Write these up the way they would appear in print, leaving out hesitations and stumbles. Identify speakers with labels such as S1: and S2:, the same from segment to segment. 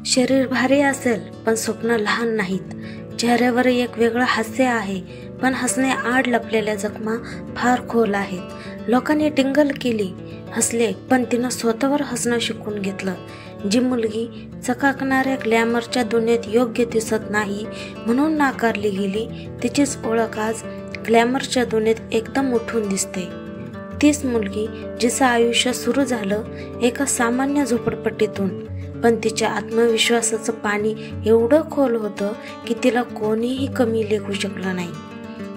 S1: शरीर भारी असेल पण स्वप्न लहान नाहीत. चेहऱ्यावर एक वेगळं हास्य आहे, पण हसणे आड लपलेल्या जखमा फार खोल आहेत. लोकांनी टिंगल केली, हसले, पण तिनं स्वतःवर हसणं शिकून घेतलं. जी मुलगी चकाकणाऱ्या ग्लॅमरच्या दुनियेत योग्य दिसत नाही म्हणून नाकारली गेली, तिचीच ओळख आज ग्लॅमरच्या दुनियेत एकदम उठून दिसते. तीच मुलगी जिचं आयुष्य सुरू झालं एका सामान्य झोपडपट्टीतून, पण तिच्या आत्मविश्वासाचं पाणी एवढं खोल होतं की तिला कोणीही कमी लेखू शकलं नाही.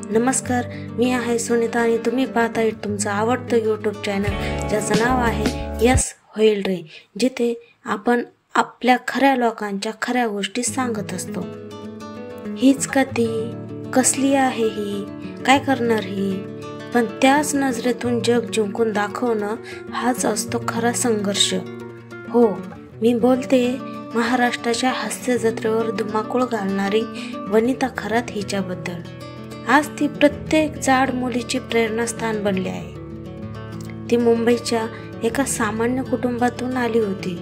S1: नमस्कार, मी आहे सुनीता आणि तुम्ही पाहताय तुमचं आवडतं यूट्यूब चॅनल ज्याचं नाव आहे यस होईल रे, जिथे आपण आपल्या खऱ्या लोकांच्या खऱ्या गोष्टी सांगत असतो. हीच का ती, कसली आहे ही, काय करणार ही, पण त्याच नजरेतून जग जिंकून दाखवणं हाच असतो खरा संघर्ष. हो, मी बोलते महाराष्ट्राच्या हास्य जत्रेवर धुमाकूळ घालणारी वनिता खरात हिच्याबद्दल. आज ती प्रत्येक जाड मुलीची प्रेरणास्थान बनली आहे. ती मुंबईच्या एका सामान्य कुटुंबातून आली होती.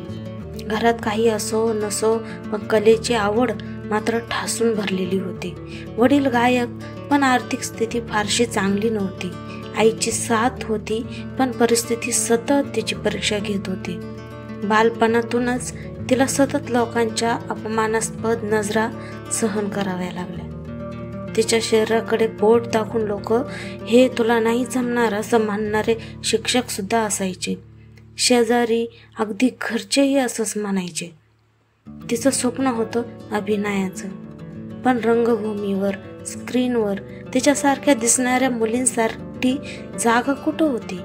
S1: घरात काही असो नसो, पण कलेची आवड मात्र ठासून भरलेली होती. वडील गायक, पण आर्थिक स्थिती फारशी चांगली नव्हती. आईची साथ होती, पण परिस्थिती सतत तिची परीक्षा घेत होती. बालपणातूनच तिला सतत लोकांच्या अपमानास्पद नजरा सहन कराव्या लागल्या. तिच्या शरीराकडे बोट दाखवून लोक हे तुला नाही जमणार असं म्हणणारे शिक्षक सुद्धा असायचे. शेजारी, अगदी घरचेही असंच म्हणायचे. तिचं स्वप्न होतं अभिनयाचं, पण रंगभूमीवर, स्क्रीनवर तिच्यासारख्या दिसणाऱ्या मुलींसाठी जागा कुठं होती.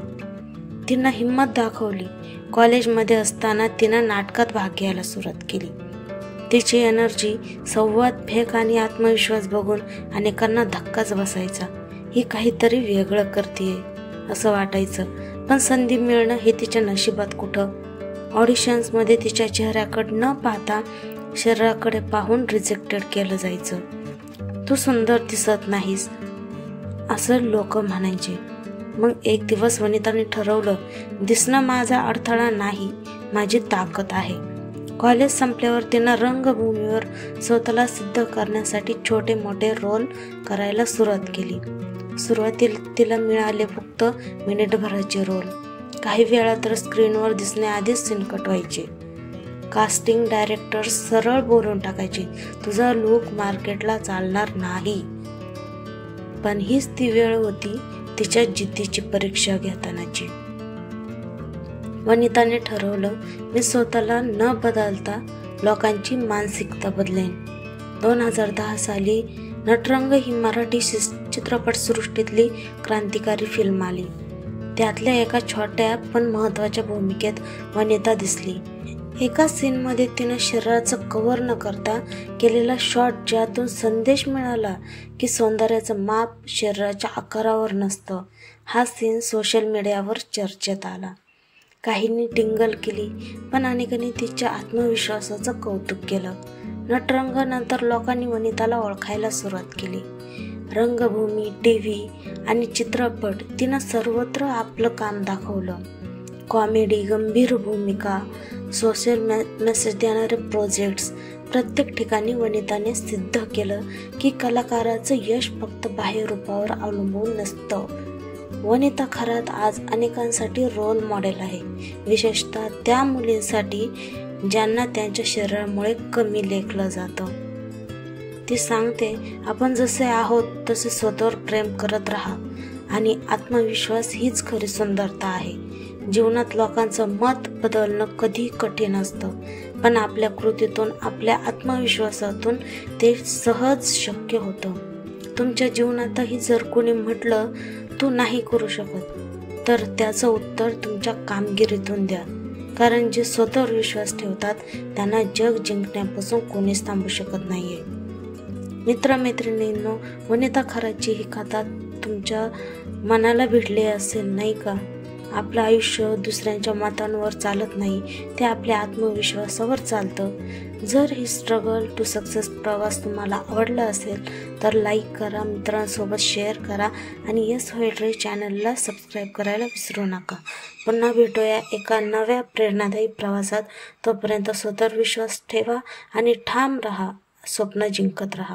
S1: तिनं हिंमत दाखवली. कॉलेजमध्ये असताना तिनं नाटकात भाग घ्यायला सुरुवात केली. तिची एनर्जी, संवाद, फेक आणि आत्मविश्वास बघून अनेकांना धक्काच बसायचा. ही काहीतरी वेगळं करतेय असं वाटायचं, पण संधी मिळणं हे तिच्या नशिबात कुठं. ऑडिशन्समध्ये तिच्या चेहऱ्याकडे न पाहता शरीराकडे पाहून रिजेक्टेड केलं जायचं. तू सुंदर दिसत नाहीस असं लोक म्हणायचे. मग एक दिवस वनिताने ठरवलं, दिसणं माझा अडथळा नाही, माझी ताकद आहे. कॉलेज संपल्यावर तिनं रंगभूमीवर स्वतःला सिद्ध करण्यासाठी छोटे मोठे रोल करायला सुरुवात केली. सुरुवातीला तिला मिळाले फक्त मिनिटभराचे रोल. काही वेळा तर स्क्रीनवर दिसण्याआधीच सीन कट व्हायचे. कास्टिंग डायरेक्टर सरळ बोलून टाकायचे, तुझा लूक मार्केटला चालणार नाही. पण हीच ती वेळ होती तिच्या जिद्दीची परीक्षा घेतानाची. वनिताने ठरवलं, मी स्वतःला न बदलता लोकांची मानसिकता बदलेन. 2010 साली नटरंग ही मराठी चित्रपटसृष्टीतली क्रांतिकारी फिल्म आली. त्यातल्या एका छोट्या पण महत्त्वाच्या भूमिकेत वनिता दिसली. एका सीनमध्ये तिनं शरीराचं कव्हर न करता केलेला शॉट, ज्यातून संदेश मिळाला की सौंदर्याचं माप शरीराच्या आकारावर नसतं. हा सीन सोशल मीडियावर चर्चेत आला. काहींनी टिंगल केली, पण अनेकांनी तिच्या आत्मविश्वासाचं कौतुक केलं. नटरंग नंतर लोकांनी वनिताला ओळखायला सुरुवात केली. रंगभूमी, टीव्ही आणि चित्रपट तिनं सर्वत्र आपलं काम दाखवलं. कॉमेडी, गंभीर भूमिका, सोशल मेसेज देणारे प्रोजेक्ट्स, प्रत्येक ठिकाणी वनिताने सिद्ध केलं की कलाकाराचं यश फक्त बाह्य रूपावर अवलंबून नसतं. वनिता खरात आज अनेकांसाठी रोल मॉडेल आहे, विशेषतः त्या मुलींसाठी ज्यांना त्यांच्या शरीरामुळे कमी लेखलं जातं. ती सांगते, आपण जसे आहोत तसे स्वतःवर प्रेम करत राहा आणि आत्मविश्वास हीच खरी सुंदरता आहे. जीवनात लोकांचं मत बदलणं कधी कठीण असतं, पण आपल्या कृतीतून, आपल्या आत्मविश्वासातून ते सहज शक्य होतं. तुमच्या जीवनातही जर कोणी म्हटलं तू नाही करू शकत, तर त्याचं उत्तर तुमच्या कामगिरीतून द्या. कारण जे स्वतःवर विश्वास ठेवतात त्यांना जग जिंकण्यापासून कोणीच थांबू शकत नाहीये. मित्रमैत्रिणींनो, वनिता खराची ही कथा तुमच्या मनाला भिडली असेल नाही का? आपलं आयुष्य दुसऱ्यांच्या मतांवर चालत नाही, ते आपल्या आत्मविश्वासावर चालतं। जर ही स्ट्रगल टू सक्सेस प्रवास तुम्हाला आवडला असेल तर लाईक करा, मित्रांसोबत शेअर करा आणि यस होईल रे चॅनलला सबस्क्राईब करायला विसरू नका। पुन्हा भेटूया एका नव्या प्रेरणादायी प्रवासात। तोपर्यंत स्वतःवर विश्वास ठेवा आणि ठाम रहा, स्वप्न जिंकत रहा।